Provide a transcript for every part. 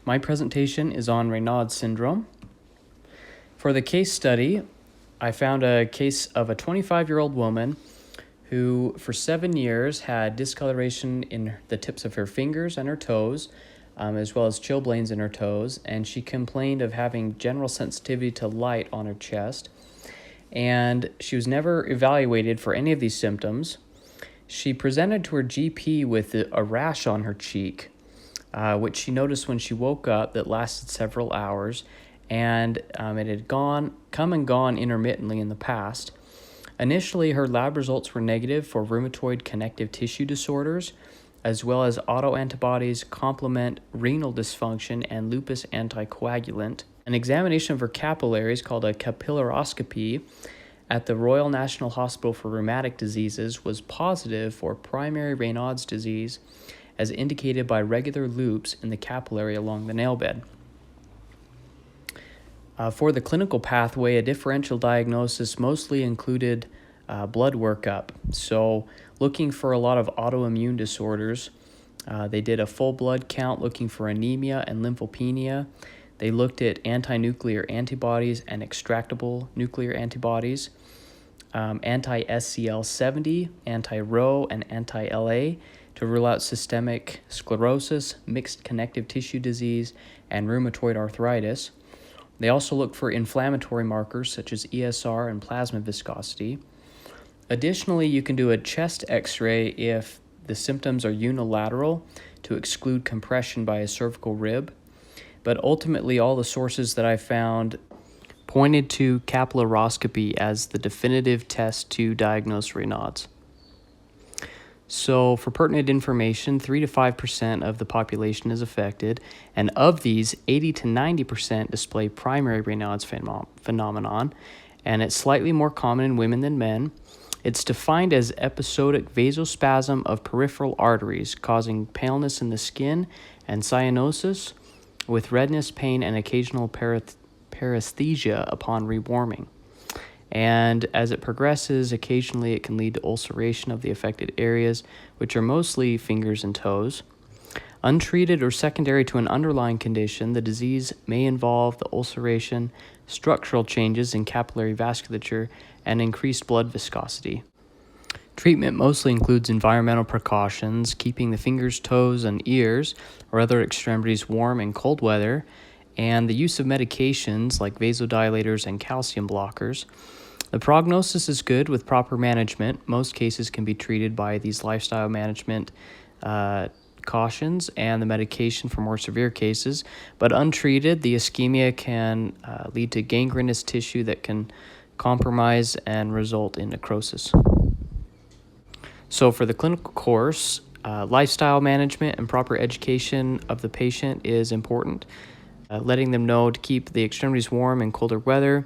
My presentation is on Raynaud syndrome. For the case study, I found a case of a 25-year-old woman who for 7 years had discoloration in the tips of her fingers and her toes, as well as chilblains in her toes, and she complained of having general sensitivity to light on her chest, and she was never evaluated for any of these symptoms. She presented to her GP with a rash on her cheek, which she noticed when she woke up that lasted several hours, and it had come and gone intermittently in the past. Initially, her lab results were negative for rheumatoid connective tissue disorders, as well as autoantibodies, complement, renal dysfunction, and lupus anticoagulant. An examination of her capillaries, called a capillaroscopy, at the Royal National Hospital for Rheumatic Diseases was positive for primary Raynaud's disease, as indicated by regular loops in the capillary along the nail bed. For the clinical pathway, a differential diagnosis mostly included blood workup. So looking for a lot of autoimmune disorders, they did a full blood count looking for anemia and lymphopenia. They looked at anti-nuclear antibodies and extractable nuclear antibodies, anti-SCL70, anti-Rho, and anti-LA to rule out systemic sclerosis, mixed connective tissue disease, and rheumatoid arthritis. They also looked for inflammatory markers such as ESR and plasma viscosity. Additionally, you can do a chest x-ray if the symptoms are unilateral to exclude compression by a cervical rib. But ultimately, all the sources that I found pointed to capillaroscopy as the definitive test to diagnose Raynaud's. So for pertinent information, 3 to 5% of the population is affected, and of these, 80 to 90% display primary Raynaud's phenomenon, and it's slightly more common in women than men. It's defined as episodic vasospasm of peripheral arteries, causing paleness in the skin and cyanosis, with redness, pain, and occasional paresthesia upon rewarming. And as it progresses, occasionally it can lead to ulceration of the affected areas, which are mostly fingers and toes. Untreated or secondary to an underlying condition, the disease may involve the ulceration, structural changes in capillary vasculature, and increased blood viscosity. Treatment mostly includes environmental precautions, keeping the fingers, toes, and ears or other extremities warm in cold weather, and the use of medications like vasodilators and calcium blockers. The prognosis is good with proper management. Most cases can be treated by these lifestyle management cautions and the medication for more severe cases, but untreated, the ischemia can lead to gangrenous tissue that can compromise and result in necrosis. So for the clinical course, lifestyle management and proper education of the patient is important. Letting them know to keep the extremities warm in colder weather,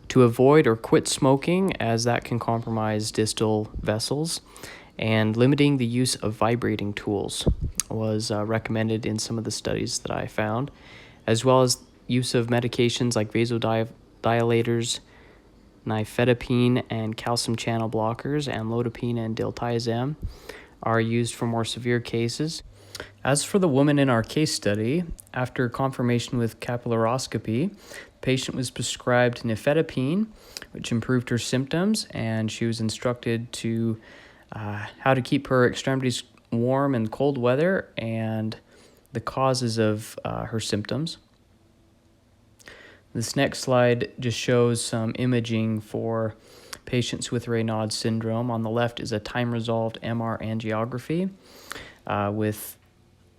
to avoid or quit smoking as that can compromise distal vessels, and limiting the use of vibrating tools was recommended in some of the studies that I found, as well as use of medications like vasodilators, nifedipine and calcium channel blockers, amlodipine and diltiazem are used for more severe cases. As for the woman in our case study, after confirmation with capillaroscopy, the patient was prescribed nifedipine, which improved her symptoms, and she was instructed to how to keep her extremities warm in cold weather and the causes of her symptoms. This next slide just shows some imaging for patients with Raynaud syndrome. On the left is a time-resolved MR angiography with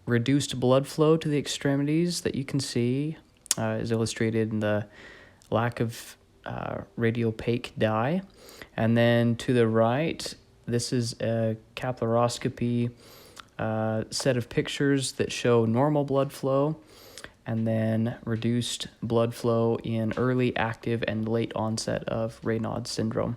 reduced blood flow to the extremities that you can see is illustrated in the lack of radiopaque dye. And then to the right, this is a capillaroscopy set of pictures that show normal blood flow and then reduced blood flow in early, active, and late onset of Raynaud syndrome.